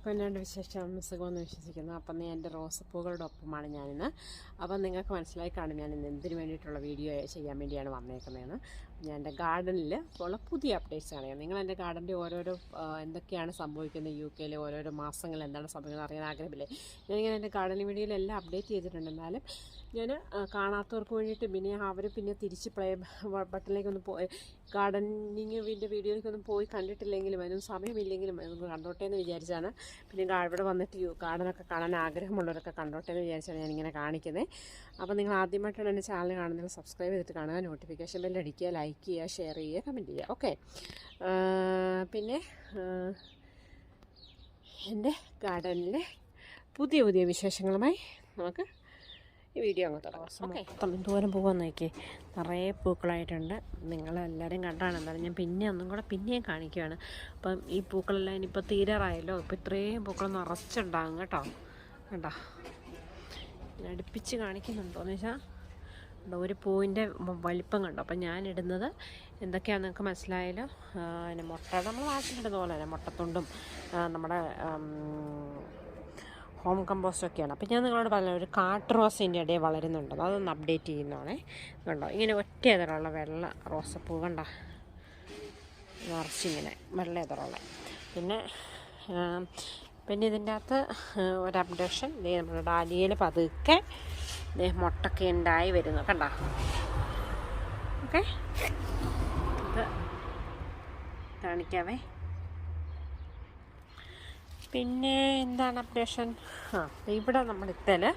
എല്ലാവർക്കും എന്നോട് വിശേഷം സുഖമെന്ന് വിശ്വസിക്കുന്നു. അപ്പം എൻ്റെ റോസപ്പൂകളുടെ ഒപ്പമാണ് ഞാനിന്ന്. അപ്പം നിങ്ങൾക്ക് മനസ്സിലായി കാണും ഞാൻ ഇന്ന് എന്തിനു വേണ്ടിയിട്ടുള്ള വീഡിയോ ചെയ്യാൻ വേണ്ടിയാണ് വന്നേക്കുന്നതെന്ന്. ഞാൻ എൻ്റെ ഗാർഡനിൽ ഉള്ള പുതിയ അപ്ഡേറ്റ്സ് കാണിക്കാം. നിങ്ങൾ എൻ്റെ ഗാർഡൻ്റെ ഓരോരോ എന്തൊക്കെയാണ് സംഭവിക്കുന്നത്, UK ഓരോരോ മാസങ്ങൾ എന്താണ് സംഭവിക്കുന്നത് അറിയാൻ ആഗ്രഹമില്ലേ? ഞാനിങ്ങനെ എൻ്റെ ഗാർഡൻ വീഡിയോയിലെല്ലാം അപ്ഡേറ്റ് ചെയ്തിട്ടുണ്ട്. എന്നാലും ഞാൻ കാണാത്തവർക്ക് വേണ്ടിയിട്ട് പിന്നെ അവർ പിന്നെ തിരിച്ച് പ്ലേ ബട്ടണിലേക്കൊന്ന് പോയി ഗാർഡനിങ്ങിൻ്റെ വീഡിയോയിലേക്കൊന്നും പോയി കണ്ടിട്ടില്ലെങ്കിലും അതിനും സമയമില്ലെങ്കിലും അതൊന്ന് കണ്ടോട്ടെ എന്ന് വിചാരിച്ചാണ്. പിന്നെ ഇവിടെ വന്നിട്ട് ഗാർഡനൊക്കെ കാണാൻ ആഗ്രഹമുള്ളവരൊക്കെ കണ്ടോട്ടെ എന്ന് വിചാരിച്ചാണ് ഞാനിങ്ങനെ കാണിക്കുന്നത്. അപ്പോൾ നിങ്ങൾ ആദ്യമായിട്ടാണ് എൻ്റെ ചാനൽ കാണുന്നത്, സബ്സ്ക്രൈബ് ചെയ്തിട്ട് കാണുക, നോട്ടിഫിക്കേഷൻ ബെൽ അടിക്കുക, ലൈക്ക് ചെയ്യുക, ഷെയർ ചെയ്യുക, കമൻറ്റ് ചെയ്യുക. ഓക്കെ, പിന്നെ എൻ്റെ ഗാർഡനിലെ പുതിയ പുതിയ വിശേഷങ്ങളുമായി നമുക്ക് ഈ വീഡിയോ അങ്ങ് തുടങ്ങാം. ഓക്കെ, എന്തോരം പൂവെന്ന് നോക്കി, നിറയെ പൂക്കളായിട്ടുണ്ട്. നിങ്ങളെല്ലാവരും കണ്ടാണ്, എന്നാലും ഞാൻ പിന്നെയും കാണിക്കുകയാണ്. അപ്പം ഈ പൂക്കളെല്ലാം ഇനിയിപ്പോൾ തീരാറായല്ലോ. ഇപ്പോൾ ഇത്രയും പൂക്കൾ നിറച്ചുണ്ടാകും കേട്ടോ. കേട്ടോ, അടുപ്പിച്ച് കാണിക്കുന്നുണ്ടോയെന്ന് വെച്ചാൽ ഒരു പൂവിൻ്റെ വലിപ്പം കണ്ടോ. അപ്പം ഞാനിടുന്നത് എന്തൊക്കെയാണെന്ന് നിങ്ങൾക്ക് മനസ്സിലായല്ലോ. പിന്നെ മുട്ട നമ്മൾ നാട്ടിലിടുന്ന പോലെ തന്നെ മുട്ടത്തൊണ്ടും നമ്മുടെ ഹോം കമ്പോസ്റ്റൊക്കെയാണ്. അപ്പം ഞാൻ നിങ്ങളോട് പറഞ്ഞ ഒരു കാട്ട് റോസിൻ്റെ ഇടയിൽ വളരുന്നുണ്ടോ, അതൊന്ന് അപ്ഡേറ്റ് ചെയ്യുന്നതാണേ. കണ്ടോ, ഇങ്ങനെ ഒറ്റ എതറുള്ള വെള്ള റോസപ്പൂ കണ്ട നിറച്ചിങ്ങനെ വെള്ള എതറുള്ള. പിന്നെ ഇതിൻ്റെ അകത്ത് ഒരു അപ്ഡേഷൻ, നമ്മുടെ ഡാലിയയിൽ പതുക്കെ മുട്ടൊക്കെ ഉണ്ടായി വരുന്നു കണ്ട. ഓക്കെ, ഇത് കാണിക്കാവേ. പിന്നെ എന്താണ് അപ്ഡേഷൻ? ഇവിടെ നമ്മുടെ ഇത്തേല്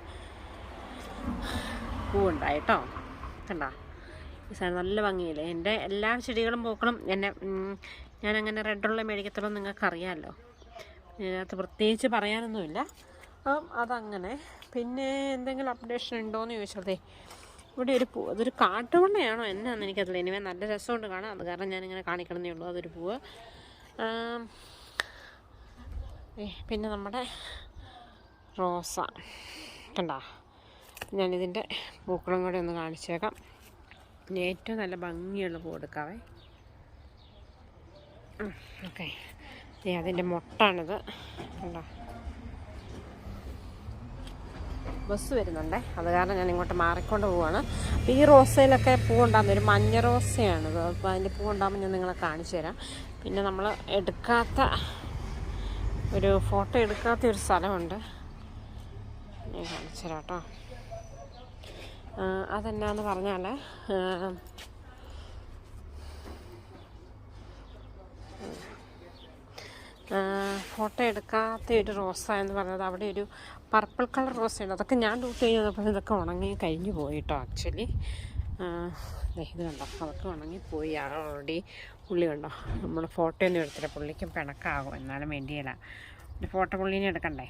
പൂവുണ്ടായിട്ടോ കണ്ട. ഈ സാധനം നല്ല ഭംഗിയില്ലേ. എൻ്റെ എല്ലാ ചെടികളും പൂക്കളും ഞാനങ്ങനെ റെഡുള്ള മേടിക്കത്തുള്ളൂ, നിങ്ങൾക്കറിയാമല്ലോ. ഇതിനകത്ത് പ്രത്യേകിച്ച് പറയാനൊന്നുമില്ല. അതങ്ങനെ. പിന്നെ എന്തെങ്കിലും അപ്ഡേഷൻ ഉണ്ടോയെന്ന് ചോദിച്ചതേ, ഇവിടെ ഒരു പൂവ്, അതൊരു കാട്ടുവണ്ണയാണോ എന്നാന്ന് എനിക്കറിയില്ല. ഇനിമേ നല്ല രസമുണ്ട് കാണാം, അത് കാരണം ഞാനിങ്ങനെ കാണിക്കണമെന്നേ ഉള്ളൂ. അതൊരു പൂവ്. പിന്നെ നമ്മുടെ റോസ കണ്ട. ഞാനിതിൻ്റെ പൂക്കളും കൂടെ ഒന്ന് കാണിച്ചേക്കാം. പിന്നെ ഏറ്റവും നല്ല ഭംഗിയുള്ള പൂ എടുക്കാവേ. ഓക്കെ, അതിൻ്റെ മുട്ടാണിത് കണ്ടോ. ബസ് വരുന്നുണ്ടേ, അത് കാരണം ഞാൻ ഇങ്ങോട്ട് മാറിക്കൊണ്ട് പോവാണ്. അപ്പോൾ ഈ റോസയിലൊക്കെ പൂവുണ്ടാകുന്ന ഒരു മഞ്ഞ റോസയാണിത്. അപ്പോൾ അതിൻ്റെ പൂവുണ്ടാകുമ്പോൾ ഞാൻ നിങ്ങളെ കാണിച്ചു തരാം. പിന്നെ നമ്മൾ ഫോട്ടോ എടുക്കാത്ത ഒരു സ്ഥലമുണ്ട്, ഞാൻ കാണിച്ചു തരാം കേട്ടോ. അതെന്നാന്ന് പറഞ്ഞാൽ ഫോട്ടോ എടുക്കാത്ത ഒരു റോസ എന്ന് പറഞ്ഞത് അവിടെ ഒരു പർപ്പിൾ കളർ റോസയുണ്ട്. അതൊക്കെ ഞാൻ ഡൂട്ട് ചെയ്യുന്നപ്പോൾ ഇതൊക്കെ ഉണങ്ങി കഴിഞ്ഞു പോയി കേട്ടോ. ആക്ച്വലി ഇത് കണ്ടോ, അതൊക്കെ ഉണങ്ങിപ്പോയി ഓൾറെഡി. പുള്ളി കണ്ടോ, നമ്മൾ ഫോട്ടോ ഒന്നും എടുത്തില്ല, പുള്ളിക്കും പിണക്കാകും, എന്നാലും വേണ്ടിയില്ല. ഫോട്ടോ പുള്ളീനെ എടുക്കണ്ടേ.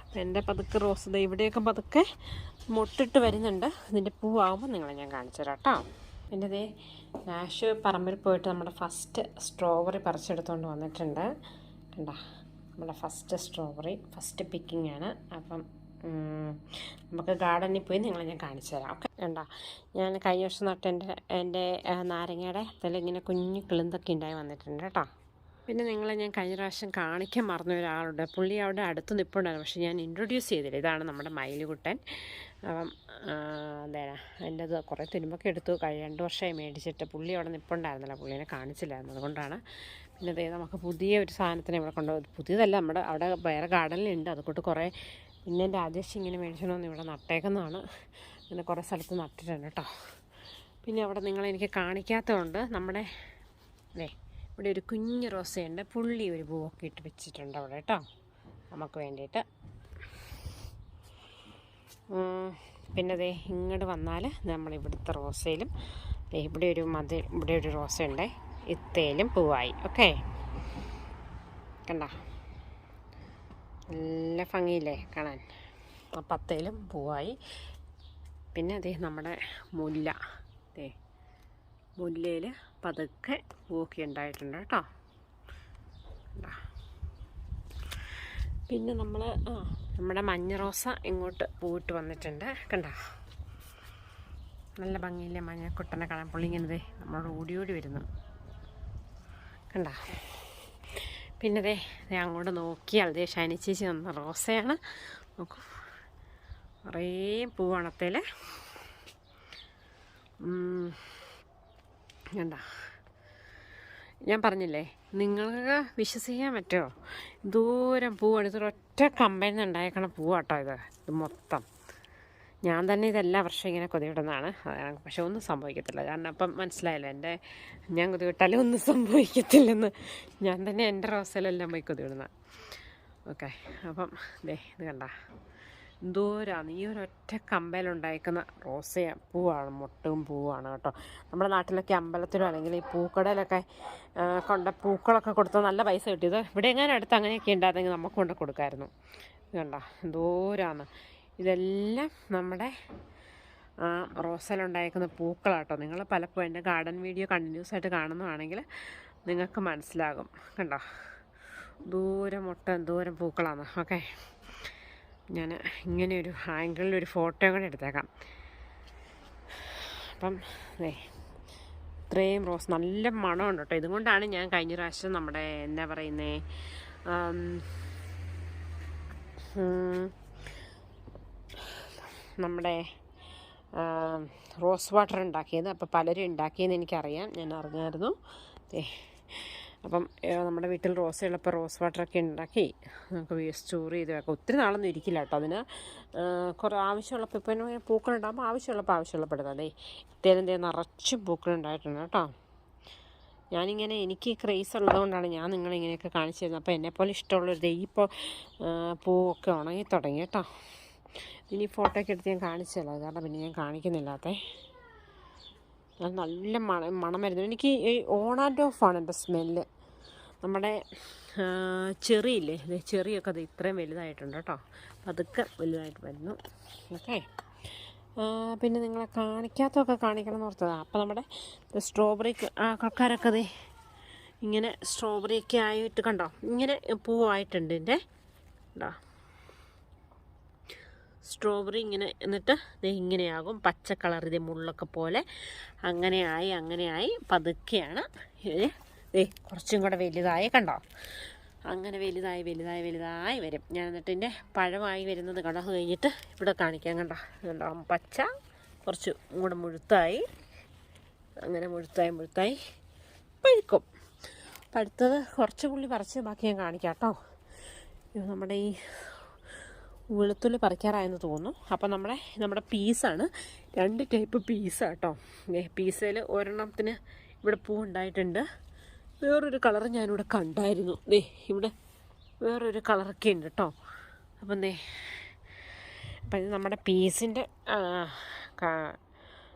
അപ്പം എൻ്റെ പതുക്കെ റോസ് ഇവിടെയൊക്കെ പതുക്കെ മുട്ടിട്ട് വരുന്നുണ്ട്. ഇതിൻ്റെ പൂവാകുമ്പോൾ നിങ്ങളെ ഞാൻ കാണിച്ചു തരാം കേട്ടോ. എൻ്റെ നാഷ് പറമ്പിൽ പോയിട്ട് നമ്മുടെ ഫസ്റ്റ് സ്ട്രോബെറി പറിച്ചെടുത്തുകൊണ്ട് വന്നിട്ടുണ്ട് കണ്ടോ. നമ്മുടെ ഫസ്റ്റ് സ്ട്രോബെറി ഫസ്റ്റ് പിക്കിംഗ് ആണ്. അപ്പം നമുക്ക് ഗാർഡനിൽ പോയി നിങ്ങളെ ഞാൻ കാണിച്ചു തരാം. ഓക്കെ, കണ്ടോ, ഞാൻ കഴിഞ്ഞ വർഷം നട്ട് എൻ്റെ നാരങ്ങയുടെ ഇങ്ങനെ കുഞ്ഞു കിളുന്തൊക്കെ ഉണ്ടായി വന്നിട്ടുണ്ട് കേട്ടോ. പിന്നെ നിങ്ങളെ ഞാൻ കഴിഞ്ഞ പ്രാവശ്യം കാണിക്കാൻ മറന്ന ഒരാളുണ്ട്, പുള്ളി അവിടെ അടുത്ത് നിൽപ്പുണ്ടായിരുന്നു, പക്ഷേ ഞാൻ ഇൻട്രൊഡ്യൂസ് ചെയ്തില്ല. ഇതാണ് നമ്മുടെ മയിലുകുട്ടൻ. അപ്പം എൻ്റെ കുറേ തുരുമ്പൊക്കെ എടുത്തു, 2 വർഷമായി മേടിച്ചിട്ട്. പുള്ളി അവിടെ നിൽപ്പുണ്ടായിരുന്നില്ല, പുള്ളീനെ കാണിച്ചില്ലായിരുന്നു, അതുകൊണ്ടാണ്. പിന്നെ നമുക്ക് പുതിയ ഒരു സാധനത്തിന് ഇവിടെ കൊണ്ടുപോകും. പുതിയതല്ല, നമ്മുടെ അവിടെ വേറെ ഗാർഡനിലുണ്ട്, അതുകൊണ്ട് കുറേ. പിന്നെ എൻ്റെ ആദേശം ഇങ്ങനെ മേടിച്ചോന്ന് ഇവിടെ നട്ടേക്കുന്നതാണ്. അങ്ങനെ കുറേ സ്ഥലത്ത് നട്ടിട്ടുണ്ട് കേട്ടോ. പിന്നെ അവിടെ നിങ്ങളെനിക്ക് കാണിക്കാത്തതുകൊണ്ട് നമ്മുടെ ഇവിടെ ഒരു കുഞ്ഞ് റോസയുണ്ട്, പുള്ളി ഒരു പൂവൊക്കെ ഇട്ട് വെച്ചിട്ടുണ്ട് അവിടെ കേട്ടോ, നമുക്ക് വേണ്ടിയിട്ട്. പിന്നെ ഇങ്ങോട്ട് വന്നാൽ നമ്മളിവിടുത്തെ റോസയിലും ഇവിടെ ഒരു റോസയുണ്ട്, ഇത്തേലും പൂവായി. ഓക്കെ, കണ്ട നല്ല ഭംഗിയില്ലേ കാണാൻ. പത്തേലും പൂവായി. പിന്നെ നമ്മുടെ മുല്ലയിൽ പതുക്കെ പൂവൊക്കെ ഉണ്ടായിട്ടുണ്ട് കേട്ടോ. പിന്നെ നമ്മുടെ മഞ്ഞ റോസ ഇങ്ങോട്ട് പൂവിട്ട് വന്നിട്ടുണ്ട് കണ്ട. നല്ല ഭംഗിയില്ലേ മഞ്ഞക്കുട്ടനെ കാണാൻ. പുള്ളി ഇങ്ങനെ നമ്മളോട് ഓടി വരുന്നു കണ്ട. പിന്നെ ദേ അങ്ങോട്ട് നോക്കിയാൽ ദേ ഷൈനി ചേച്ചി തന്ന റോസയാണ്. നോക്കൂ, കുറേ പൂവണത്തേൽ കണ്ട. ഞാൻ പറഞ്ഞില്ലേ, നിങ്ങൾക്ക് വിശ്വസിക്കാൻ പറ്റുമോ? ദൂരം പൂവാണ്. ഇതൊരൊറ്റ കമ്പയിൽ നിന്ന് ഉണ്ടായേക്കണ പൂവാട്ടോ ഇത് മൊത്തം. ഞാൻ തന്നെ ഇതെല്ലാ വർഷവും ഇങ്ങനെ കൊതിവിടുന്നതാണ്. പക്ഷെ ഒന്നും സംഭവിക്കത്തില്ല. കാരണം അപ്പം മനസ്സിലായല്ലോ, ഞാൻ കൊതിവിട്ടാലും ഒന്നും സംഭവിക്കത്തില്ലെന്ന്. ഞാൻ തന്നെ എൻ്റെ റോസയിലെല്ലാം പോയി കൊതിവിടുന്ന. ഓക്കെ, അപ്പം ദേ ഇത് കണ്ട, ദൂരമാണ് ഈ ഒരൊറ്റ കമ്പയിലുണ്ടായിരിക്കുന്ന പൂവാണ്, മൊട്ടും പൂവാണ് കേട്ടോ. നമ്മുടെ നാട്ടിലൊക്കെ അമ്പലത്തിലോ അല്ലെങ്കിൽ ഈ പൂക്കടയിലൊക്കെ കൊണ്ട് പൂക്കളൊക്കെ കൊടുത്താൽ നല്ല പൈസ കിട്ടിയത്. ഇവിടെ എങ്ങനെ അടുത്ത് അങ്ങനെയൊക്കെ ഉണ്ടായിരുന്നെങ്കിൽ നമുക്ക് കൊണ്ട് കൊടുക്കാമായിരുന്നു. കണ്ട ദൂരമാണ്. ഇതെല്ലാം നമ്മുടെ റോസയിലുണ്ടായിരിക്കുന്ന പൂക്കളാട്ടോ. നിങ്ങൾ പലപ്പോഴും എൻ്റെ ഗാർഡൻ വീഡിയോ കണ്ടിന്യൂസ് ആയിട്ട് കാണുന്നതാണെങ്കിൽ നിങ്ങൾക്ക് മനസ്സിലാകും. കണ്ടോ, ദൂരം പൂക്കളാണ്. ഓക്കെ, ഞാൻ ഇങ്ങനെ ഒരു ആംഗിളിലൊരു ഫോട്ടോ കൂടെ എടുത്തേക്കാം. അപ്പം ഇത്രയും റോസ് നല്ല മണമുണ്ട് കേട്ടോ. ഇതുകൊണ്ടാണ് ഞാൻ കഴിഞ്ഞ പ്രാവശ്യം നമ്മുടെ എന്നാ പറയുന്നത് നമ്മുടെ റോസ് വാട്ടർ ഉണ്ടാക്കിയത്. അപ്പോൾ പലരും ഉണ്ടാക്കിയെന്ന് എനിക്കറിയാം, ഞാൻ അറിഞ്ഞായിരുന്നു. അപ്പം നമ്മുടെ വീട്ടിൽ റോസുള്ളപ്പോൾ റോസ് വാട്ടറൊക്കെ ഉണ്ടാക്കി നമുക്ക് സ്റ്റോർ ചെയ്ത് വെക്കാം. ഒത്തിരി നാളൊന്നും ഇരിക്കില്ല കേട്ടോ. അതിന് കുറേ ആവശ്യമുള്ളപ്പോൾ ഇപ്പം പൂക്കളുണ്ടാകുമ്പോൾ ആവശ്യമുള്ളപ്പോൾ എടുത്താൽ ഇത്തേലും നിറച്ചും പൂക്കളുണ്ടായിട്ടുണ്ട് കേട്ടോ. ഞാനിങ്ങനെ എനിക്ക് ക്രേസ് ഉള്ളതുകൊണ്ടാണ് ഞാൻ നിങ്ങളിങ്ങനെയൊക്കെ കാണിച്ചു തരുന്നത്. അപ്പോൾ എന്നെപ്പോലെ ഇഷ്ടമുള്ളൊരു ഇപ്പോൾ പൂവൊക്കെ ഉണങ്ങി തുടങ്ങി കേട്ടോ. ഇനി ഫോട്ടോയൊക്കെ എടുത്ത് ഞാൻ കാണിച്ചല്ലോ, കാരണം പിന്നെ ഞാൻ കാണിക്കുന്നില്ലാത്തേ. നല്ല മണം വരുന്നു എനിക്ക്. ഈ ഓൺ ആൻഡ് ഓഫാണ് എൻ്റെ സ്മെല്ല്. നമ്മുടെ ചെറിയില്ലേ, ചെറിയൊക്കെ അത് ഇത്രയും വലുതായിട്ടുണ്ട് കേട്ടോ. അതൊക്കെ വലുതായിട്ട് വരുന്നു. ഓക്കെ, പിന്നെ നിങ്ങളെ കാണിക്കാത്തതൊക്കെ കാണിക്കണം എന്ന് ഓർത്തതാണ്. അപ്പോൾ നമ്മുടെ സ്ട്രോബെറി ആൾക്കാരൊക്കെ അത് ഇങ്ങനെ സ്ട്രോബെറിയൊക്കെ ആയിട്ട് കണ്ടോ, ഇങ്ങനെ പൂവായിട്ടുണ്ട് എൻ്റെ കണ്ടോ. സ്ട്രോബെറി ഇങ്ങനെ എന്നിട്ട് ഇങ്ങനെയാകും, പച്ച കളർ ഇത് മുള്ളൊക്കെ പോലെ അങ്ങനെയായി പതുക്കെയാണ് കുറച്ചും കൂടെ വലുതായി കണ്ടോ. അങ്ങനെ വലുതായി വരും. ഞാൻ എന്നിട്ട് എൻ്റെ പഴമായി വരുന്നത് കണ്ടോ കഴിഞ്ഞിട്ട് ഇവിടെ കാണിക്കാം. കണ്ടോ പച്ച കുറച്ച് കൂടെ മുഴുത്തായി, അങ്ങനെ മുഴുത്തായി പഴുക്കും. പഴുത്തത് കുറച്ച് പുള്ളി പറിച്ച് ബാക്കി ഞാൻ കാണിക്കാം കേട്ടോ. നമ്മുടെ ഈ വെളുത്തുള്ളി പറിക്കാറായെന്ന് തോന്നുന്നു. അപ്പം നമ്മുടെ പീസാണ്, 2 ടൈപ്പ് പീസാണ് കേട്ടോ. പീസയിൽ ഒരെണ്ണത്തിന് ഇവിടെ പൂ ഉണ്ടായിട്ടുണ്ട്. വേറൊരു കളർ ഞാനിവിടെ കണ്ടായിരുന്നു. ഇവിടെ വേറൊരു കളറൊക്കെ ഉണ്ട് കേട്ടോ. അപ്പം അപ്പം ഇത് നമ്മുടെ പീസിൻ്റെ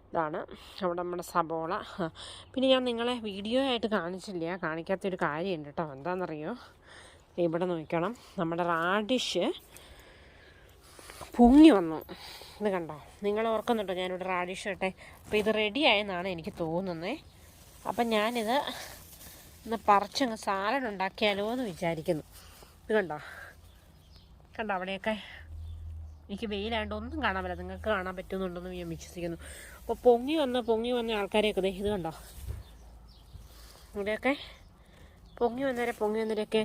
ഇതാണ്. അവിടെ നമ്മുടെ സബോള. പിന്നെ ഞാൻ നിങ്ങളെ വീഡിയോ ആയിട്ട് കാണിക്കാത്തൊരു കാര്യമുണ്ട് കേട്ടോ. എന്താണെന്നറിയോ, ഇവിടെ നോക്കണം, നമ്മുടെ റാഡിഷ് പൊങ്ങി വന്നു. ഇത് കണ്ടോ, നിങ്ങൾ ഓർക്കുന്നുണ്ടോ ഞാനിവിടെ റാഡിഷ് ഇട്ടെ. അപ്പോൾ ഇത് റെഡിയായെന്നാണ് എനിക്ക് തോന്നുന്നത്. അപ്പം ഞാനിത് ഒന്ന് പറിച്ചങ്ങ് സാലഡ് ഉണ്ടാക്കിയാലോ എന്ന് വിചാരിക്കുന്നു. ഇത് കണ്ടോ അവിടെയൊക്കെ എനിക്ക് വെയിലായതുകൊണ്ട് ഒന്നും കാണാൻ പറ്റില്ല. നിങ്ങൾക്ക് കാണാൻ പറ്റുന്നുണ്ടെന്ന് ഞാൻ വിശ്വസിക്കുന്നു. അപ്പോൾ പൊങ്ങി വന്ന ആൾക്കാരെയൊക്കെ ഇത് കണ്ടോ, ഇവിടെയൊക്കെ പൊങ്ങി വന്നവരെയൊക്കെ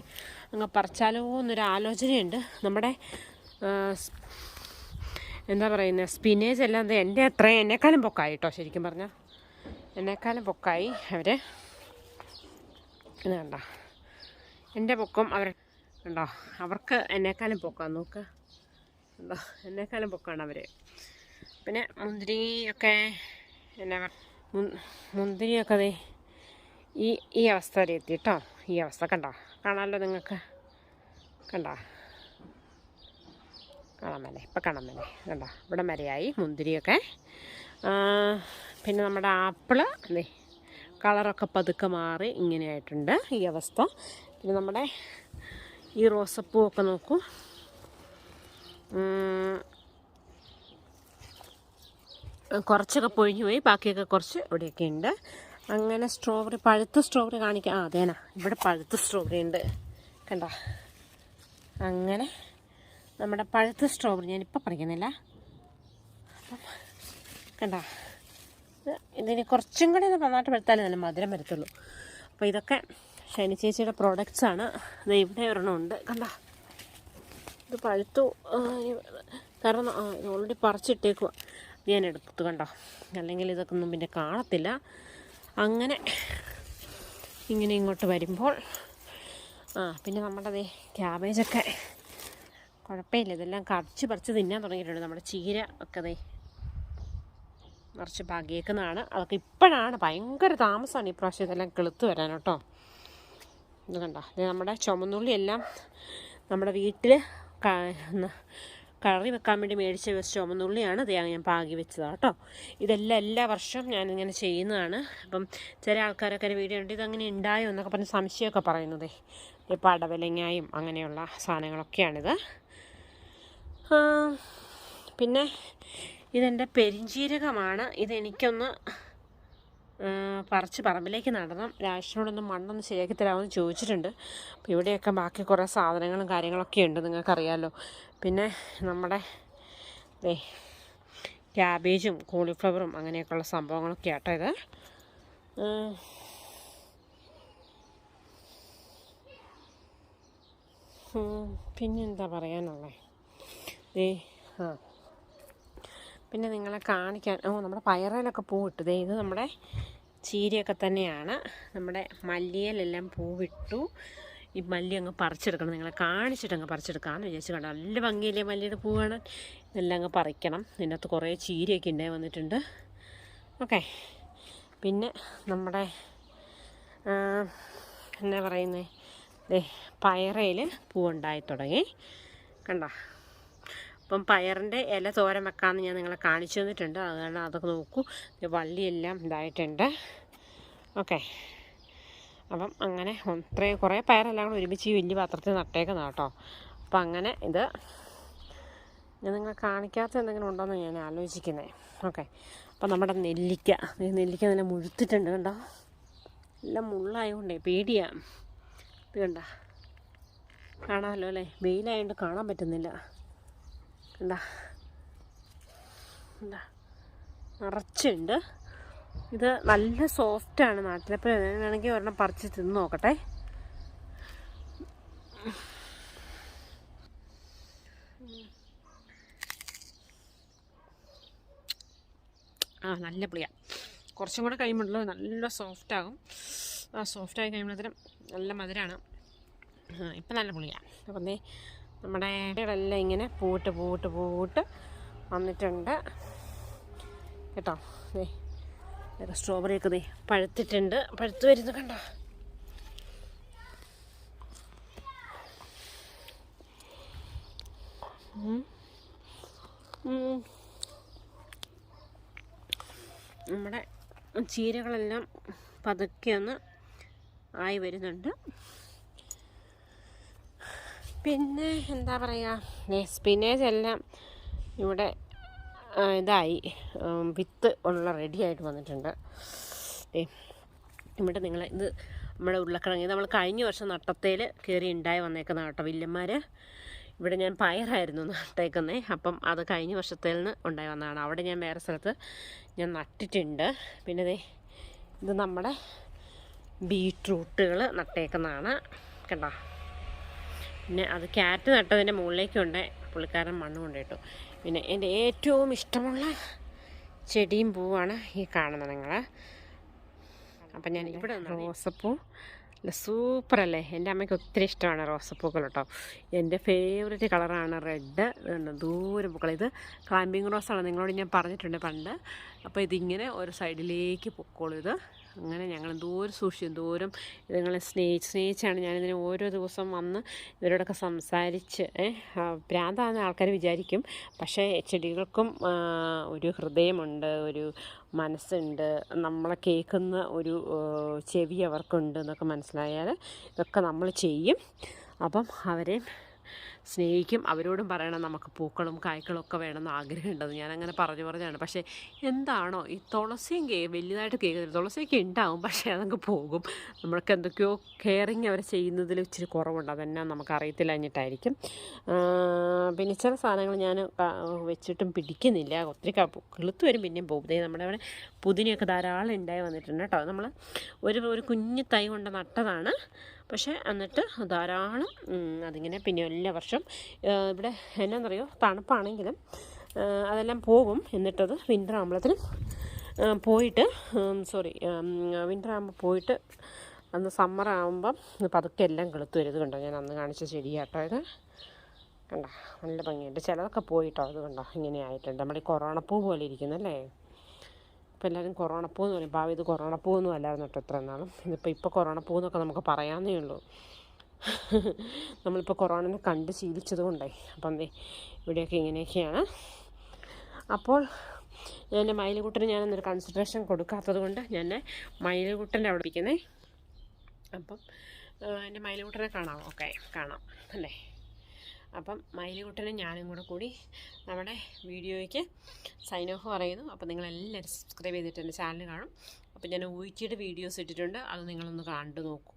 അങ്ങ് പറിച്ചാലോ എന്നൊരു ആലോചനയുണ്ട്. നമ്മുടെ എന്താ പറയുന്നത് സ്പിനേജ് എല്ലാം എന്നെക്കാളും പൊക്കായി കേട്ടോ. ശരിക്കും പറഞ്ഞാൽ എന്നെക്കാളും പൊക്കായി അവർ. ഇത് കണ്ടോ, എൻ്റെ പൊക്കം കണ്ടോ, അവർക്ക് എന്നെക്കാളും പൊക്കാം. നോക്ക് കണ്ടോ, എന്നെക്കാളും പൊക്കാണ് അവർ. പിന്നെ മുന്തിരിയൊക്കെ മുന്തിരിയൊക്കെ ഈ അവസ്ഥ വരെ എത്തി കേട്ടോ. ഈ അവസ്ഥ കാണാമല്ലോ നിങ്ങൾക്ക്. കാണാൻ മേലെ കണ്ടോ, ഇവിടെ വരെയായി മുന്തിരിയൊക്കെ. പിന്നെ നമ്മുടെ ആപ്പിള് കളറൊക്കെ പതുക്കെ മാറി ഇങ്ങനെയായിട്ടുണ്ട് ഈ അവസ്ഥ. പിന്നെ നമ്മുടെ ഈ റോസപ്പൂവൊക്കെ നോക്കൂ, കുറച്ചൊക്കെ പൊഴിഞ്ഞു പോയി, ബാക്കിയൊക്കെ കുറച്ച് ഇവിടെയൊക്കെ ഉണ്ട്. അങ്ങനെ പഴുത്ത സ്ട്രോബെറി കാണിക്കാം. അതേനാ ഇവിടെ പഴുത്ത സ്ട്രോബെറി ഉണ്ട് കണ്ടോ. അങ്ങനെ നമ്മുടെ പഴുത്ത സ്ട്രോബെറി ഞാനിപ്പോൾ പറിക്കുന്നില്ല. അപ്പം കണ്ടോ, ഇതിന് കുറച്ചും കൂടി നന്നായിട്ട് പഴുത്താലേ നല്ല മധുരം വരത്തുള്ളൂ. അപ്പോൾ ഇതൊക്കെ ഷൈനി ചേച്ചിയുടെ പ്രോഡക്റ്റ്സാണ്. ഇത് ഇവിടെ ഒരെണ്ണമുണ്ട്, കണ്ട ഇത് പഴുത്തു. കാരണം ഇത് ഓൾറെഡി പറിച്ചിട്ടേക്കുക. ഞാൻ എടുത്തു, കണ്ടോ, അല്ലെങ്കിൽ ഇതൊക്കെ ഒന്നും പിന്നെ കാണത്തില്ല. അങ്ങനെ ഇങ്ങനെ ഇങ്ങോട്ട് വരുമ്പോൾ പിന്നെ നമ്മുടെ ക്യാബേജൊക്കെ കുഴപ്പമില്ല, ഇതെല്ലാം കടിച്ച് പറിച്ച് തിന്നാൻ തുടങ്ങിയിട്ടുണ്ട്. നമ്മുടെ ചീര ഒക്കെ നിറച്ച് പാകിയേക്കുന്നതാണ്. അതൊക്കെ ഇപ്പോഴാണ്, ഭയങ്കര താമസമാണ് ഈ പ്രാവശ്യം ഇതെല്ലാം കിളുത്ത് വരാൻ കേട്ടോ. ഇത് കണ്ടോ, ഇത് നമ്മുടെ ചുമന്നുള്ളി എല്ലാം നമ്മുടെ വീട്ടിൽ കറി വെക്കാൻ വേണ്ടി മേടിച്ച് വെച്ച ചുമന്നുള്ളിയാണ്. ഇത് ഞാൻ പാകി വെച്ചതാണ് കേട്ടോ. ഇതെല്ലാം എല്ലാ വർഷവും ഞാനിങ്ങനെ ചെയ്യുന്നതാണ്. അപ്പം ചില ആൾക്കാരൊക്കെ വീഡിയോ ഉണ്ട് ഇതങ്ങനെ ഉണ്ടായോ എന്നൊക്കെ പറഞ്ഞ് സംശയമൊക്കെ പറയുന്നതേ. ഇപ്പോൾ പടവലങ്ങായും അങ്ങനെയുള്ള സാധനങ്ങളൊക്കെയാണിത്. പിന്നെ ഇതെൻ്റെ പെരിഞ്ചീരകമാണ്. ഇതെനിക്കൊന്ന് പറിച്ച് പറമ്പിലേക്ക് നടണം. രാഷ്ട്രനോടൊന്ന് മണ്ണൊന്ന് ശരിയാക്കി തരാമെന്ന് ചോദിച്ചിട്ടുണ്ട്. അപ്പോൾ ഇവിടെയൊക്കെ ബാക്കി കുറേ സാധനങ്ങളും കാര്യങ്ങളൊക്കെ ഉണ്ട്, നിങ്ങൾക്കറിയാമല്ലോ. പിന്നെ നമ്മുടെ ക്യാബേജും കോളിഫ്ലവറും അങ്ങനെയൊക്കെയുള്ള സംഭവങ്ങളൊക്കെ ആട്ടോ ഇത്. പിന്നെന്താ പറയാനുള്ളത്? പിന്നെ നിങ്ങളെ കാണിക്കാൻ നമ്മുടെ പയറയിലൊക്കെ പൂവിട്ടു. ഇത് നമ്മുടെ ചീരയൊക്കെ തന്നെയാണ്. നമ്മുടെ മല്ലിയിലെല്ലാം പൂവിട്ടു. ഈ മല്ലി അങ്ങ് പറിച്ചെടുക്കണം, നിങ്ങളെ കാണിച്ചിട്ട് അങ്ങ് പറിച്ചെടുക്കാമെന്ന് വിചാരിച്ചു. കണ്ടോ, നല്ല ഭംഗിയില്ലേ മല്ലിയുടെ പൂ കാണാൻ. ഇതെല്ലാം അങ്ങ് പറിക്കണം. ഇതിനകത്ത് കുറേ ചീരയൊക്കെ ഉണ്ടായി വന്നിട്ടുണ്ട്. ഓക്കെ, പിന്നെ നമ്മുടെ എന്നാ പറയുന്നത്, പയറയിൽ പൂവുണ്ടായി തുടങ്ങി, കണ്ടോ. അപ്പം പയറിൻ്റെ ഇല തോരൻ വെക്കാമെന്ന് ഞാൻ നിങ്ങളെ കാണിച്ചു തന്നിട്ടുണ്ട്. അത് കാരണം അതൊക്കെ നോക്കൂ, വള്ളിയെല്ലാം ഇതായിട്ടുണ്ട്. ഓക്കെ, അപ്പം അങ്ങനെ ഇത്രയും കുറേ പയറെല്ലാം കൂടെ ഒരുമിച്ച് ഈ വലിയ പാത്രത്തിൽ നട്ടേക്കുന്നതാണ് കേട്ടോ. അപ്പം അങ്ങനെ ഇത് ഞാൻ നിങ്ങളെ കാണിക്കാത്ത എന്തെങ്കിലും ഉണ്ടോയെന്ന് ഞാൻ ആലോചിക്കുന്നത്. ഓക്കെ, അപ്പം നമ്മുടെ നെല്ലിക്ക നല്ല മുഴുത്തിട്ടുണ്ട്, കണ്ടോ. എല്ലാം മുള്ളായതുകൊണ്ടേ പേടിയാണ്. ഇത് കണ്ട, കാണാമല്ലോ അല്ലേ, വെയിലായതുകൊണ്ട് കാണാൻ പറ്റുന്നില്ല. എന്താ നിറച്ചുണ്ട്. ഇത് നല്ല സോഫ്റ്റാണ്. നാട്ടിലപ്പോൾ വേണമെങ്കിൽ ഒരെണ്ണം പറിച്ച് തിന്ന് നോക്കട്ടെ. നല്ല പുളിയാണ്. കുറച്ചും കൂടെ കഴിയുമ്പോഴല്ലോ നല്ല സോഫ്റ്റാകും. സോഫ്റ്റായി കഴിയുമ്പോഴത്തേനും നല്ല മധുരമാണ്. ഇപ്പം നല്ല പുളിയാണ്. അപ്പം നമ്മുടെ ഇടയെല്ലാം ഇങ്ങനെ പൂവിട്ട് വന്നിട്ടുണ്ട് കേട്ടോ. സ്ട്രോബെറിയൊക്കെ പഴുത്തിട്ടുണ്ട്, പഴുത്ത് വരുന്നു, കണ്ടോ. നമ്മുടെ ചീരകളെല്ലാം പതുക്കെ ഒന്ന് ആയി വരുന്നുണ്ട്. പിന്നെ എന്താ പറയുക, സ്പിനേജ് എല്ലാം ഇവിടെ ഇതായി വിത്ത് ഉള്ള റെഡിയായിട്ട് വന്നിട്ടുണ്ട്. ഇവിടെ ഇത് നമ്മുടെ ഉരുളക്കിഴങ്ങ് നമ്മൾ കഴിഞ്ഞ വർഷം നട്ടത്തേൽ കയറി ഉണ്ടായി വന്നേക്കുന്ന കേട്ടോ വില്ലന്മാർ. ഇവിടെ ഞാൻ പയറായിരുന്നു നട്ടേക്കുന്നത്. അപ്പം അത് കഴിഞ്ഞ വർഷത്തിൽ നിന്ന് ഉണ്ടായി വന്നതാണ്. അവിടെ ഞാൻ വേറെ സ്ഥലത്ത് ഞാൻ നട്ടിട്ടുണ്ട്. പിന്നെ ഇത് നമ്മുടെ ബീട്രൂട്ടുകൾ നട്ടേക്കുന്നതാണ്, കണ്ടോ. പിന്നെ അത് ക്യാരറ്റ് നട്ടതിൻ്റെ മുകളിലേക്കുണ്ട് പുള്ളിക്കാരൻ മണ്ണ് കൊണ്ടിട്ടു. പിന്നെ എൻ്റെ ഏറ്റവും ഇഷ്ടമുള്ള ചെടിയും പൂവാണ് ഈ കാണുന്നത് നിങ്ങൾ. അപ്പം ഞാൻ ഇവിടെ റോസപ്പൂ സൂപ്പറല്ലേ. എൻ്റെ അമ്മയ്ക്ക് ഒത്തിരി ഇഷ്ടമാണ് റോസപ്പൂക്കൾ കേട്ടോ. എൻ്റെ ഫേവറേറ്റ് കളറാണ് റെഡ്. ദൂരം പൂക്കൾ. ഇത് ക്ലൈമ്പിംഗ് റോസാണ്, നിങ്ങളോട് ഞാൻ പറഞ്ഞിട്ടുണ്ട് പണ്ട്. അപ്പോൾ ഇതിങ്ങനെ ഒരു സൈഡിലേക്ക് പൊക്കോളൂ. ഇത് അങ്ങനെ ഞങ്ങൾ എന്തോരം ഇതുങ്ങളെ സ്നേഹിച്ചാണ് ഞാനിതിനെ ഓരോ ദിവസം വന്ന് ഇവരോടൊക്കെ സംസാരിച്ച്. ഭ്രാന്താണെന്ന് ആൾക്കാർ വിചാരിക്കും, പക്ഷേ ചെടികൾക്കും ഒരു ഹൃദയമുണ്ട്, ഒരു മനസ്സുണ്ട്, നമ്മളെ കേൾക്കുന്ന ഒരു ചെവി അവർക്കുണ്ട് എന്നൊക്കെ മനസ്സിലായാൽ ഇതൊക്കെ നമ്മൾ ചെയ്യും. അപ്പം അവരെ സ്നേഹിക്കും. അവരോടും പറയണം നമുക്ക് പൂക്കളും കായ്ക്കളും ഒക്കെ വേണമെന്ന് ആഗ്രഹമുണ്ടെന്ന്. ഞാനങ്ങനെ പറഞ്ഞാണ്. പക്ഷേ എന്താണോ ഈ തുളസിയും വലുതായിട്ട് കേൾക്കുന്നില്ല. തുളസിയൊക്കെ ഉണ്ടാവും, പക്ഷേ അതങ്ങ് പോകും. നമ്മൾക്ക് എന്തൊക്കെയോ കെയറിങ് അവർ ചെയ്യുന്നതിൽ ഇച്ചിരി കുറവുണ്ട്. അതെന്നാ നമുക്കറിയത്തില്ല എന്നിട്ടായിരിക്കും. പിന്നെ ചില സാധനങ്ങൾ ഞാൻ വെച്ചിട്ടും പിടിക്കുന്നില്ല. ഒത്തിരി കിളുത്ത് വരും, പിന്നെയും പോകും. നമ്മുടെ അവിടെ പുതിനയൊക്കെ ധാരാളം ഉണ്ടായി വന്നിട്ടുണ്ട് കേട്ടോ. നമ്മൾ ഒരു കുഞ്ഞു തൈ കൊണ്ട് നട്ടതാണ്, പക്ഷേ എന്നിട്ട് ധാരാളം അതിങ്ങനെ പിന്നെ എല്ലാ വർഷം ഇവിടെ എന്നാന്നറിയോ, തണുപ്പാണെങ്കിലും അതെല്ലാം പോകും. എന്നിട്ടത് വിൻ്റർ ആകുമ്പോഴത്തേനും പോയിട്ട് വിൻ്റർ ആകുമ്പോൾ പോയിട്ട് അന്ന് സമ്മർ ആകുമ്പം പതുക്കെ എല്ലാം കിളുത്ത് വരും. ഇത് കണ്ടോ, ഞാൻ അന്ന് കാണിച്ച ചെടിയാട്ടോ ഇത്. കണ്ടോ, നല്ല ഭംഗിയുണ്ട്. ചിലതൊക്കെ പോയിട്ടോ, അത് കണ്ടോ ഇങ്ങനെ ആയിട്ടുണ്ട്. നമ്മുടെ ഈ കൊറോണപ്പൂ പോലെ ഇരിക്കുന്നല്ലേ. ഇപ്പോൾ എല്ലാവരും കൊറോണപ്പൂ എന്ന് പറയും. ഭാവി ഇത് കൊറോണപ്പൂ ഒന്നും അല്ലായിരുന്നു കേട്ടോ ഇത്ര നാളും. ഇപ്പോൾ കൊറോണപ്പൂ എന്നൊക്കെ നമുക്ക് പറയാവുന്നേ ഉള്ളൂ. നമ്മളിപ്പോൾ കൊറോണനെ കണ്ട് ശീലിച്ചത് കൊണ്ടേ. അപ്പം ഇവിടെയൊക്കെ ഇങ്ങനെയൊക്കെയാണ്. അപ്പോൾ എൻ്റെ മയിലുകുട്ടന് ഞാനൊന്നൊരു കൺസിഡറേഷൻ കൊടുക്കാത്തത് കൊണ്ട് ഞാൻ മയിലുകുട്ടൻ്റെ അവിടെ ഇരിക്കുന്നേ. അപ്പം എൻ്റെ മയിലുകുട്ടനെ കാണാം. ഓക്കെ, കാണാം അല്ലേ. അപ്പം മയിലുകുട്ടനും ഞാനും കൂടി നമ്മുടെ വീഡിയോയ്ക്ക് സൈൻ ഓഫ് പറയുന്നു. അപ്പോൾ നിങ്ങളെല്ലാവരും സബ്സ്ക്രൈബ് ചെയ്തിട്ട് എൻ്റെ ചാനൽ കാണും. അപ്പോൾ ഞാൻ ഊറ്റിയുടെ വീഡിയോസ് ഇട്ടിട്ടുണ്ട്, അത് നിങ്ങളൊന്ന് കണ്ടു നോക്കൂ.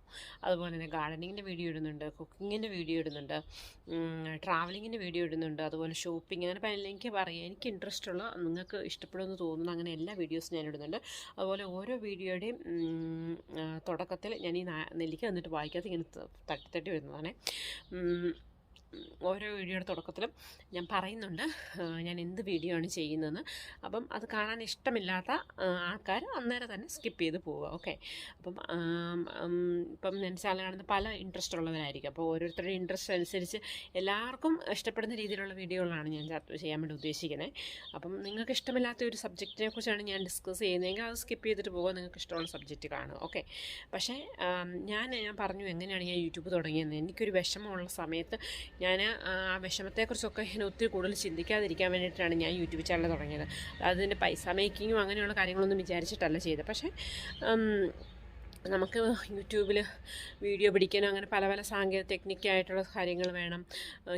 അതുപോലെ തന്നെ ഗാർഡനിങ്ങിൻ്റെ വീഡിയോ ഇടുന്നുണ്ട്, കുക്കിങ്ങിൻ്റെ വീഡിയോ ഇടുന്നുണ്ട്, ട്രാവലിങ്ങിൻ്റെ വീഡിയോ ഇടുന്നുണ്ട്, അതുപോലെ ഷോപ്പിംഗ്, അങ്ങനെ എനിക്ക് പറയാം. എനിക്ക് ഇൻട്രസ്റ്റ് ഉള്ള, നിങ്ങൾക്ക് ഇഷ്ടപ്പെടുമെന്ന് തോന്നുന്നു അങ്ങനെ എല്ലാ വീഡിയോസും ഞാൻ ഇടുന്നുണ്ട്. അതുപോലെ ഓരോ വീഡിയോയുടെയും തുടക്കത്തിൽ ഞാൻ ഈ നെല്ലിക്ക വന്നിട്ട് വായിക്കാത്ത ഇങ്ങനെ തട്ടി വരുന്നതാണ്. ഓരോ വീഡിയോയുടെ തുടക്കത്തിലും ഞാൻ പറയുന്നുണ്ട് ഞാൻ എന്ത് വീഡിയോ ആണ് ചെയ്യുന്നതെന്ന്. അപ്പം അത് കാണാൻ ഇഷ്ടമില്ലാത്ത ആൾക്കാർ അന്നേരം തന്നെ സ്കിപ്പ് ചെയ്ത് പോവുക. ഓക്കെ, അപ്പം എൻ്റെ ചാനൽ കാണുന്ന പല ഇൻട്രസ്റ്റ് ഉള്ളവരായിരിക്കും. അപ്പോൾ ഓരോരുത്തരുടെ ഇൻട്രസ്റ്റ് അനുസരിച്ച് എല്ലാവർക്കും ഇഷ്ടപ്പെടുന്ന രീതിയിലുള്ള വീഡിയോകളാണ് ഞാൻ ചെയ്യാൻ വേണ്ടി ഉദ്ദേശിക്കുന്നത്. അപ്പം നിങ്ങൾക്ക് ഇഷ്ടമില്ലാത്ത ഒരു സബ്ജക്റ്റിനെ കുറിച്ചാണ് ഞാൻ ഡിസ്കസ് ചെയ്യുന്നതെങ്കിൽ അത് സ്കിപ്പ് ചെയ്തിട്ട് പോകുക, നിങ്ങൾക്ക് ഇഷ്ടമുള്ള സബ്ജക്റ്റ് കാണുക. ഓക്കെ, പക്ഷേ ഞാൻ പറഞ്ഞു എങ്ങനെയാണ് ഞാൻ യൂട്യൂബ് തുടങ്ങിയത്. എനിക്കൊരു വിഷമമുള്ള സമയത്ത് ഞാൻ ആ വിഷമത്തെക്കുറിച്ചൊക്കെ ഞാൻ ഒത്തിരി കൂടുതൽ ചിന്തിക്കാതിരിക്കാൻ വേണ്ടിയിട്ടാണ് ഞാൻ യൂട്യൂബ് ചാനൽ തുടങ്ങിയത്. അതിൻ്റെ പൈസ മേക്കിങ്ങും അങ്ങനെയുള്ള കാര്യങ്ങളൊന്നും വിചാരിച്ചിട്ടല്ല ചെയ്തത്. പക്ഷേ നമുക്ക് യൂട്യൂബിൽ വീഡിയോ പിടിക്കാനും അങ്ങനെ പല ടെക്നിക്കായിട്ടുള്ള കാര്യങ്ങൾ വേണം.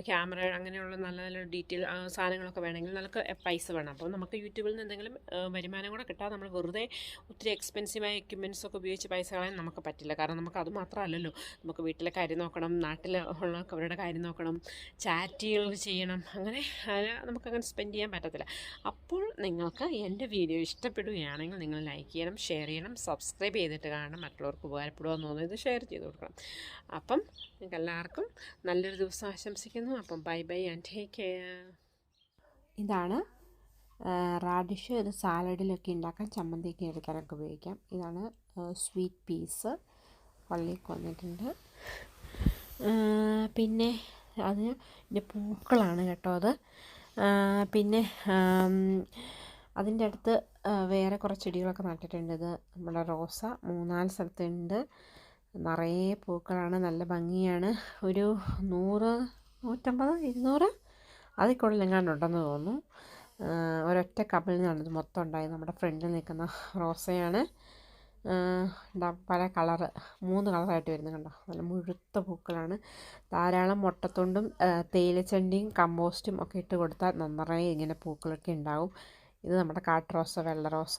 ക്യാമറ അങ്ങനെയുള്ള നല്ല നല്ല ഡീറ്റെയിൽ സാധനങ്ങളൊക്കെ വേണമെങ്കിൽ നല്ല പൈസ വേണം. അപ്പോൾ നമുക്ക് യൂട്യൂബിൽ നിന്ന് എന്തെങ്കിലും വരുമാനം കൂടെ കിട്ടാതെ നമ്മൾ വെറുതെ ഒത്തിരി എക്സ്പെൻസീവായ എക്യുപ്മെൻറ്റ്സൊക്കെ ഉപയോഗിച്ച് പൈസ കളയാൻ നമുക്ക് പറ്റില്ല. കാരണം നമുക്ക് അത് മാത്രമല്ലല്ലോ, നമുക്ക് വീട്ടിലെ കാര്യം നോക്കണം, നാട്ടിൽ ഉള്ളവരുടെ കാര്യം നോക്കണം, ചാറ്റുകൾ ചെയ്യണം, അങ്ങനെ നമുക്കങ്ങനെ സ്പെൻഡ് ചെയ്യാൻ പറ്റത്തില്ല. അപ്പോൾ നിങ്ങൾക്ക് എൻ്റെ വീഡിയോ ഇഷ്ടപ്പെടുകയാണെങ്കിൽ നിങ്ങൾ ലൈക്ക് ചെയ്യണം, ഷെയർ ചെയ്യണം, സബ്സ്ക്രൈബ് ചെയ്തിട്ട് കാണണം. മറ്റുള്ളവർക്ക് ഉപകാരപ്പെടുമെന്ന് തോന്നുന്നത് ഷെയർ ചെയ്ത് കൊടുക്കണം. അപ്പം നിങ്ങൾക്ക് എല്ലാവർക്കും നല്ലൊരു ദിവസം ആശംസിക്കുന്നു. അപ്പം bye bye and take care. ഇതാണ് റാഡിഷ്. ഇത് സാലഡിലൊക്കെ ഉണ്ടാക്കാൻ, ചമ്മന്തിയൊക്കെ എടുക്കാനൊക്കെ ഉപയോഗിക്കാം. ഇതാണ് സ്വീറ്റ് പീസ്, പള്ളിയൊക്കെ വന്നിട്ടുണ്ട്. പിന്നെ അതിൻ്റെ പൂക്കളാണ് കേട്ടോ അത്. പിന്നെ അതിൻ്റെ അടുത്ത് വേറെ കുറച്ച് ചെടികളൊക്കെ നട്ടിട്ടുണ്ട്. ഇത് നമ്മുടെ റോസ 3-4 സ്ഥലത്തുണ്ട്. നിറയെ പൂക്കളാണ്, നല്ല ഭംഗിയാണ്. ഒരു 100, 150, 200 അതിൽ കൂടുതൽ എങ്ങാണ്ടുണ്ടെന്ന് തോന്നുന്നു. ഒരൊറ്റ കപ്പിൽ നിന്നാണ് ഇത് മൊത്തം ഉണ്ടായത്. നമ്മുടെ ഫ്രണ്ടിൽ നിൽക്കുന്ന റോസയാണ്. പല കളറ്, 3 കളറായിട്ട് വരുന്നത് കണ്ടോ. നല്ല മുഴുത്ത പൂക്കളാണ്. ധാരാളം മുട്ടത്തൊണ്ടും തേയിലച്ചണ്ടിയും കമ്പോസ്റ്റും ഒക്കെ ഇട്ട് കൊടുത്താൽ നന്നായി ഇങ്ങനെ പൂക്കളൊക്കെ ഉണ്ടാവും. ഇത് നമ്മുടെ കാട്ട് റോസ, വെള്ള റോസ.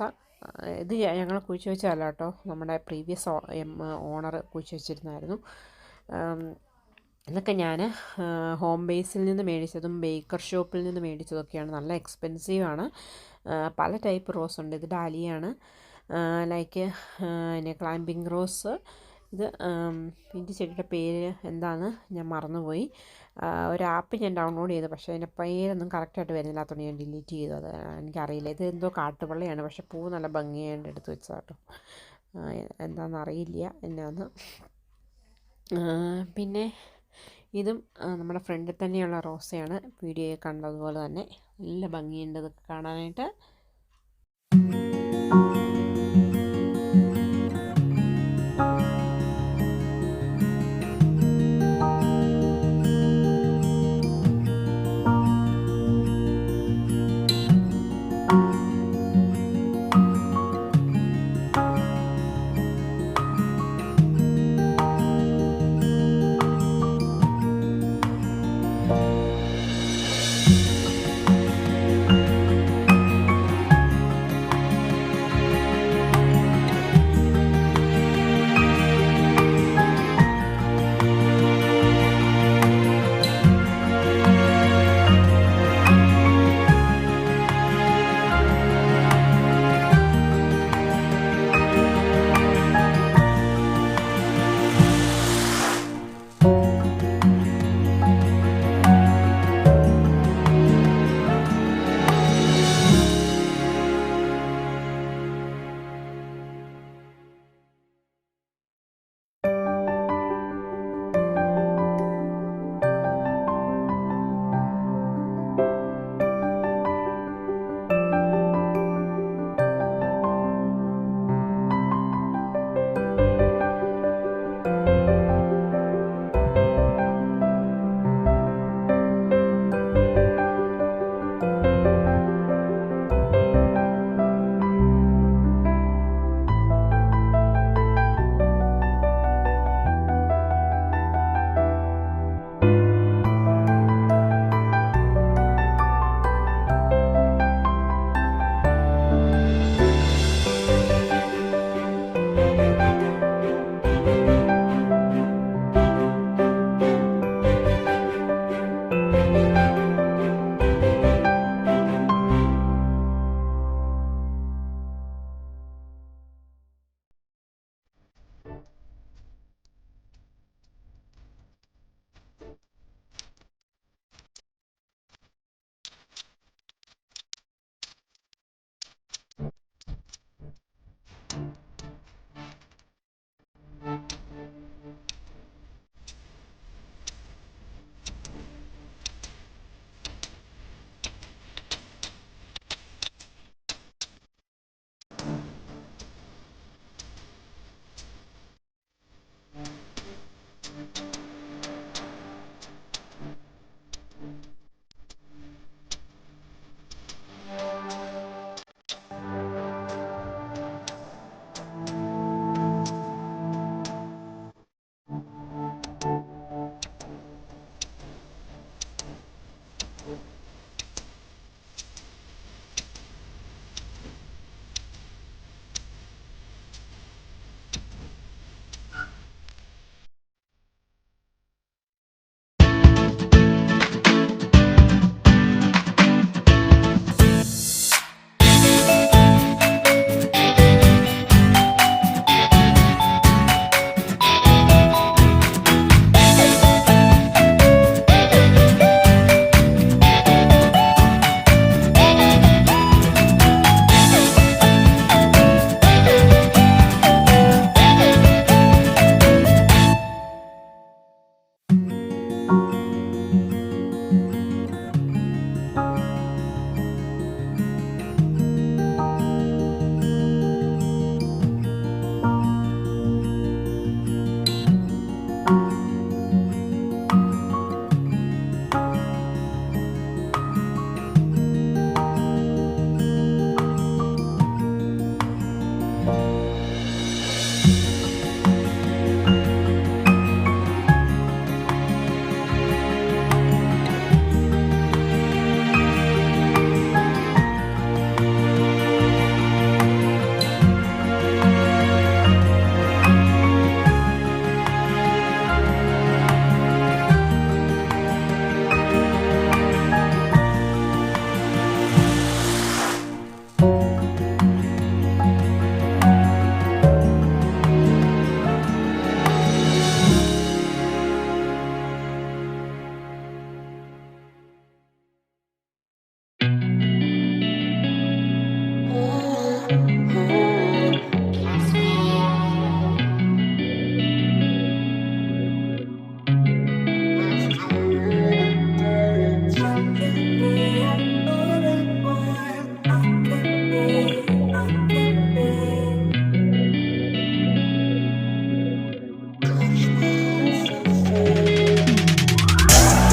ഇത് ഞങ്ങൾ കുഴിച്ച് വെച്ചതല്ല കേട്ടോ, നമ്മുടെ പ്രീവിയസ് ഓണർ കുഴിച്ച് വെച്ചിരുന്നായിരുന്നു. ഇതൊക്കെ ഞാൻ ഹോം ബേസിൽ നിന്ന് മേടിച്ചതും ബേക്കർ ഷോപ്പിൽ നിന്ന് മേടിച്ചതൊക്കെയാണ്. നല്ല എക്സ്പെൻസീവാണ്. പല ടൈപ്പ് റോസ് ഉണ്ട്. ഇത് ഡാലിയാണ്, ലൈക്ക് പിന്നെ ക്ലൈമ്പിംഗ് റോസ്. ഇത് ഇതിൻ്റെ ചെടിയുടെ പേര് എന്താണെന്ന് ഞാൻ മറന്നുപോയി. ഒരു ആപ്പ് ഞാൻ ഡൗൺലോഡ് ചെയ്തു, പക്ഷേ അതിൻ്റെ പേരൊന്നും കറക്റ്റായിട്ട് വരുന്നില്ലാത്തതുകൊണ്ട് ഞാൻ ഡിലീറ്റ് ചെയ്തു. അത് എനിക്കറിയില്ല. ഇത് എന്തോ കാട്ടുപള്ളിയാണ്, പക്ഷേ പൂ നല്ല ഭംഗിയായിട്ട് എടുത്ത് വെച്ചതാട്ടോ. എന്താണെന്നറിയില്ല എന്നാന്ന്. പിന്നെ ഇതും നമ്മുടെ ഫ്രണ്ടിൽ തന്നെയുള്ള റോസയാണ്. വീഡിയോയിൽ കണ്ടതുപോലെ തന്നെ നല്ല ഭംഗിയുണ്ട് ഇതൊക്കെ കാണാനായിട്ട്.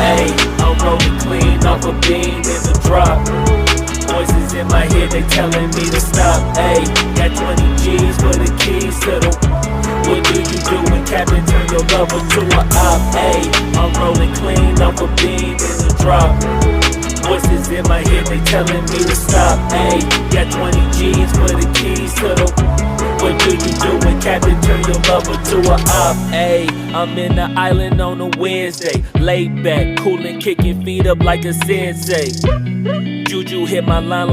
ayy. I'm rolling clean off a beam in the drop. Voices in my head, they telling me to stop, ayy. Got 20 G's for the keys to the. What do you do when Captain turn your lover to a op, ayy? I'm rolling clean off a beam in the drop. Voices in my head, they telling me to stop, ayy. Got 20 G's for the keys to the. What do you do when Captain turn your lover to a op, ayy? I'm in the island on a Wednesday, laid back, coolin', kicking feet up like a sensei. Juju hit my line like